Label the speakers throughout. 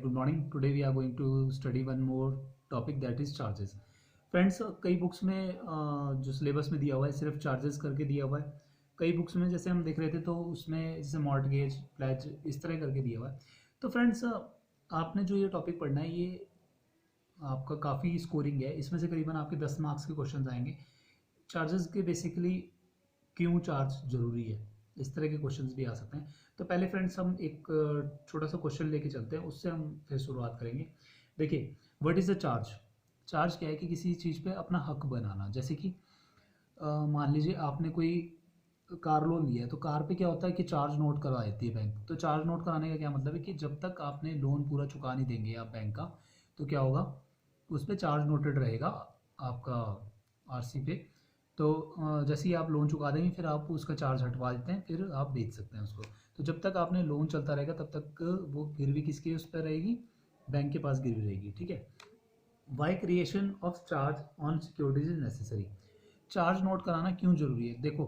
Speaker 1: good morning. Today we are going to study one more topic that is charges. Friends कई books में जो syllabus में दिया हुआ है सिर्फ चार्जेस करके दिया हुआ है. कई बुक्स में जैसे हम देख रहे थे तो उसमें जैसे मॉर्टगेज प्लेज इस तरह करके दिया हुआ है. तो फ्रेंड्स आपने जो ये टॉपिक पढ़ना है ये आपका काफ़ी स्कोरिंग है. इसमें से करीबन आपके 10 मार्क्स के क्वेश्चन आएंगे. चार्जेस के बेसिकली क्यों चार्ज ज़रूरी है, इस तरह के क्वेश्चंस भी आ सकते हैं. तो पहले फ्रेंड्स हम एक छोटा सा क्वेश्चन लेके चलते हैं, उससे हम फिर शुरुआत करेंगे. देखिए, what is the charge. Charge क्या है कि किसी चीज़ पे अपना हक बनाना. जैसे कि मान लीजिए आपने कोई कार लोन लिया है तो कार पे क्या होता है कि चार्ज नोट करवा देती है बैंक. तो चार्ज नोट कराने का क्या मतलब है कि जब तक आपने लोन पूरा चुका नहीं देंगे आप बैंक का, तो क्या होगा, उस पर चार्ज नोटेड रहेगा आपका आरसी पे. तो जैसे ही आप लोन चुका देंगे फिर आप उसका चार्ज हटवा देते हैं, फिर आप बेच सकते हैं उसको. तो जब तक आपने लोन चलता रहेगा तब तक वो गिरवी किसके उस पर रहेगी, बैंक के पास गिरवी रहेगी. ठीक है. Why creation of charge on securities is necessary. Charge note कराना क्यों जरूरी है. देखो,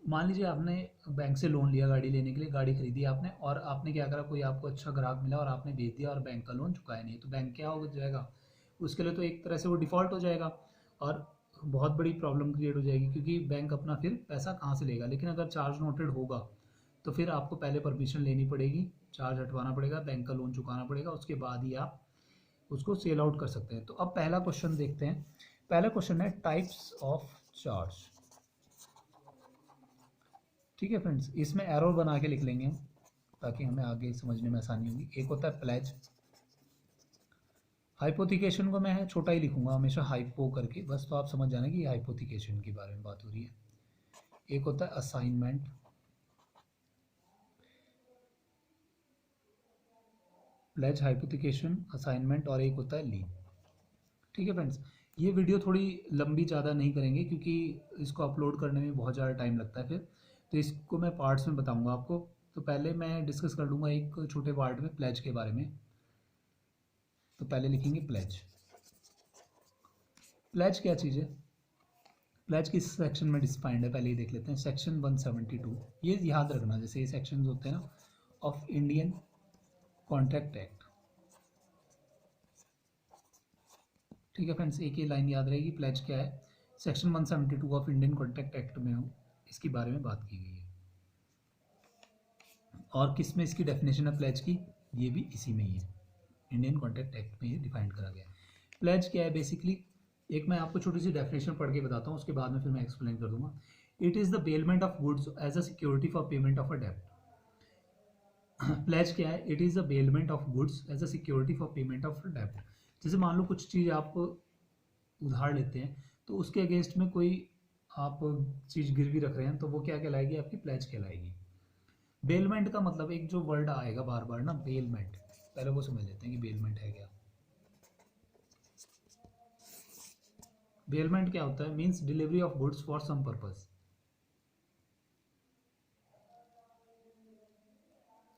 Speaker 1: मान लीजिए आपने बैंक से लोन लिया गाड़ी लेने के लिए, गाड़ी खरीदी आपने, और आपने क्या करा, कोई आपको अच्छा ग्राहक मिला और आपने बेच दिया और बैंक का लोन चुकाया नहीं, तो बैंक क्या हो जाएगा, उसके लिए तो एक तरह से वो डिफ़ॉल्ट हो जाएगा और बहुत बड़ी प्रॉब्लम क्रिएट हो जाएगी, क्योंकि बैंक अपना फिर पैसा कहाँ से लेगा. लेकिन अगर चार्ज नोटेड होगा तो फिर आपको पहले परमिशन लेनी पड़ेगी, चार्ज हटवाना पड़ेगा, बैंक का लोन चुकाना पड़ेगा, उसके बाद ही आप उसको सेल आउट कर सकते हैं. तो अब पहला क्वेश्चन देखते हैं. पहला क्वेश्चन है टाइप्स ऑफ चार्ज. ठीक है फ्रेंड्स, इसमें एरो बना के लिख लेंगे हम ताकि हमें आगे समझने में आसानी होगी. एक होता है प्लेज. हाइपोथिकेशन को मैं छोटा ही लिखूंगा हमेशा हाइपो करके, बस तो आप समझ जाना कि ये हाइपोथिकेशन के बारे में बात हो रही है. एक होता है असाइनमेंट. प्लेज, हाइपोथिकेशन, असाइनमेंट, और एक होता है लीन. ठीक है फ्रेंड्स, ये वीडियो थोड़ी लंबी ज़्यादा नहीं करेंगे क्योंकि इसको अपलोड करने में बहुत ज़्यादा टाइम लगता है फिर, तो इसको मैं पार्ट्स में बताऊंगा आपको. तो पहले मैं डिस्कस कर लूँगा एक छोटे पार्ट में प्लेज के बारे में. तो पहले लिखेंगे प्लेज. प्लेज क्या चीज़ है, प्लेज किस सेक्शन में डिफाइंड है पहले ही देख लेते हैं. सेक्शन 172. ये याद रखना, जैसे ये सेक्शन होते हैं ना ऑफ इंडियन कॉन्ट्रैक्ट एक्ट. ठीक है फ्रेंड्स, एक ही लाइन याद रहेगी. प्लेज क्या है, section 172 of Indian contract act में इसके बारे में बात की गई है. और किस में इसकी डेफिनेशन है प्लेज की, ये भी इसी में ही है, इंडियन कॉन्ट्रैक्ट एक्ट में ये डिफाइंड करा गया है. प्लेज क्या है बेसिकली, एक मैं आपको छोटी सी डेफिनेशन पढ़ के बताता हूँ, उसके बाद में फिर मैं एक्सप्लेन कर दूंगा. It is the bailment of goods as a security for payment of a डेब्ट. प्लेज क्या है, it is the bailment of goods as a security for payment of a डेब्ट. जैसे मान लो कुछ चीज़ आप उधार लेते हैं तो उसके अगेंस्ट में कोई आप चीज़ गिरवी रख रहे हैं, तो वो क्या कहलाएगी, आपकी प्लेज कहलाएगी. बेलमेंट का मतलब एक जो वर्ड आएगा बार बार ना, बेलमेंट, पहले वो समझ लेते हैं कि बेलमेंट है क्या. बेलमेंट क्या होता है, means delivery of goods for some purpose.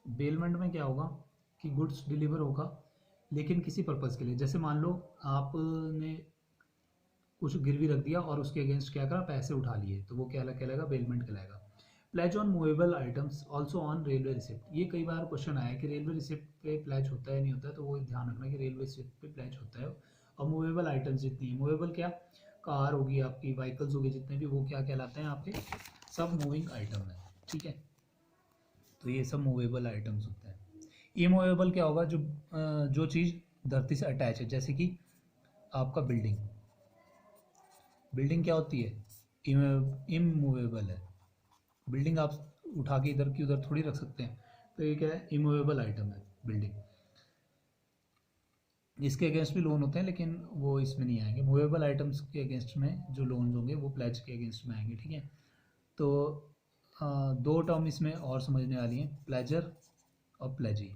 Speaker 1: Bailment में क्या होगा कि गुड्स डिलीवर होगा लेकिन किसी पर्पस के लिए. जैसे मान लो आपने कुछ गिरवी रख दिया और उसके अगेंस्ट क्या करा, पैसे उठा लिए, तो वो क्या कहलाएगा, बेलमेंट कहलाएगा. Pledge on movable items also on railway receipt. ये कई बार क्वेश्चन आया कि रेलवे रिसिप्ट पे प्लेज होता है नहीं होता है, तो वो ध्यान रखना कि रेलवे रिसिप्ट पे प्लेज होता है. और मूवेबल आइटम्स जितनी, मूवेबल क्या, कार होगी आपकी, व्हीकल्स होगी जितने भी, वो क्या कहलाते हैं आपके, सब मूविंग आइटम है. ठीक है, तो ये सब मूवेबल आइटम्स होते हैं. इमूवेबल क्या होगा, जो चीज़ धरती से अटैच है. जैसे कि आपका बिल्डिंग, बिल्डिंग क्या होती है, इमूवेबल है. बिल्डिंग आप उठा के इधर की उधर थोड़ी रख सकते हैं, तो ये क्या है, इमूवेबल आइटम है बिल्डिंग. इसके अगेंस्ट भी लोन होते हैं लेकिन वो इसमें नहीं आएंगे. मूवेबल आइटम्स के अगेंस्ट में जो लोन होंगे वो प्लेज के अगेंस्ट में आएंगे. ठीक है, तो दो टर्म इसमें और समझने वाली हैं, प्लेजर और प्लेजी.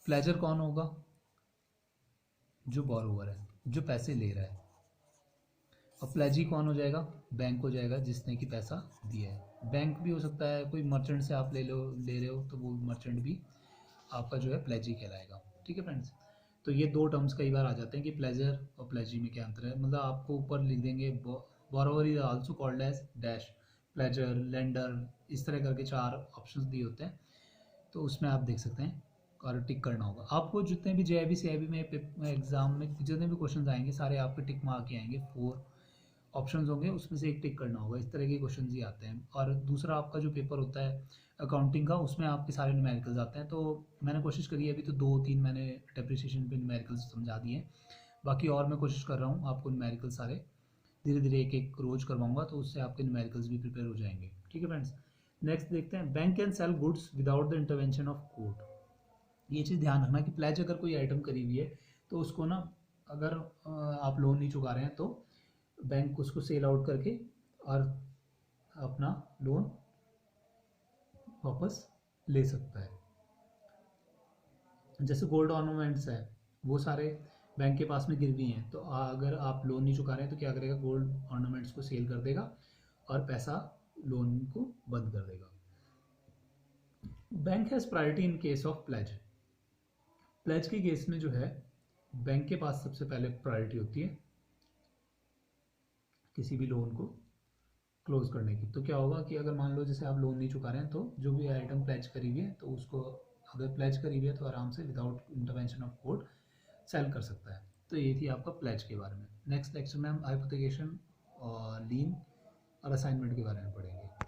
Speaker 1: प्लेजर कौन होगा, जो बोरोवर है, जो पैसे ले रहा है. और प्लेजी कौन हो जाएगा, बैंक हो जाएगा जिसने कि पैसा दिया है. बैंक भी हो सकता है, कोई मर्चेंट से आप ले रहे हो तो वो मर्चेंट भी आपका जो है प्लेजी कहलाएगा. ठीक है फ्रेंड्स, तो ये दो टर्म्स कई बार आ जाते हैं कि प्लेजर और प्लेजी में क्या अंतर है. मतलब आपको ऊपर लिख देंगे, borrower is also called as dash pledger, lender, इस तरह करके 4 ऑप्शंस दिए होते हैं। तो उसमें आप देख सकते हैं और टिक करना होगा आपको। जितने भी जेआईबी सीआईबी में एग्जाम में जितने भी क्वेश्चन आएंगे सारे आपके टिक मार्क के आएंगे, 4 ऑप्शंस होंगे, उसमें से एक टिक करना होगा। इस तरह के क्वेश्चन ही आते हैं। और दूसरा आपका जो पेपर होता है अकाउंटिंग का, उसमें आपके सारे न्यूमेरिकल्स आते हैं। तो मैंने कोशिश करी है, अभी तो 2-3 मैंने डेप्रिसिएशन पे न्यूमेरिकल्स समझा दिए हैं, बाकी और मैं कोशिश कर रहा हूँ आपको न्यूमेरिकल सारे धीरे धीरे एक एक रोज करवाऊंगा, तो उससे आपके न्यूमेरिकल्स भी प्रिपेयर हो जाएंगे। ठीक है फ्रेंड्स, नेक्स्ट देखते हैं, bank can sell goods without the intervention of court. ये चीज़ ध्यान रखना कि प्लेज अगर कोई आइटम करी हुई है तो उसको ना, अगर आप लोन नहीं चुका रहे हैं तो बैंक उसको सेल आउट करके और अपना लोन वापस ले सकता है। जैसे गोल्ड ऑर्नामेंट्स है, वो सारे बैंक के पास में गिरवी हैं, तो अगर आप लोन नहीं चुका रहे हैं तो क्या करेगा, गोल्ड ऑर्नामेंट्स को सेल कर देगा और पैसा लोन को बंद कर देगा। Bank has priority in case of pledge. Pledge के केस में जो है बैंक के पास सबसे पहले प्रायोरिटी होती है किसी भी लोन को क्लोज करने की। तो क्या होगा कि अगर मान लो जैसे आप लोन नहीं चुका रहे हैं, तो जो भी आइटम प्लेज करी हुई है तो उसको, अगर प्लेज करी हुई है तो आराम से without intervention of court sale कर सकता है। तो ये थी आपका प्लेज के बारे में। नेक्स्ट लेक्चर में हम हाइपोथेकेशन और लीन और असाइनमेंट के बारे में पढ़ेंगे।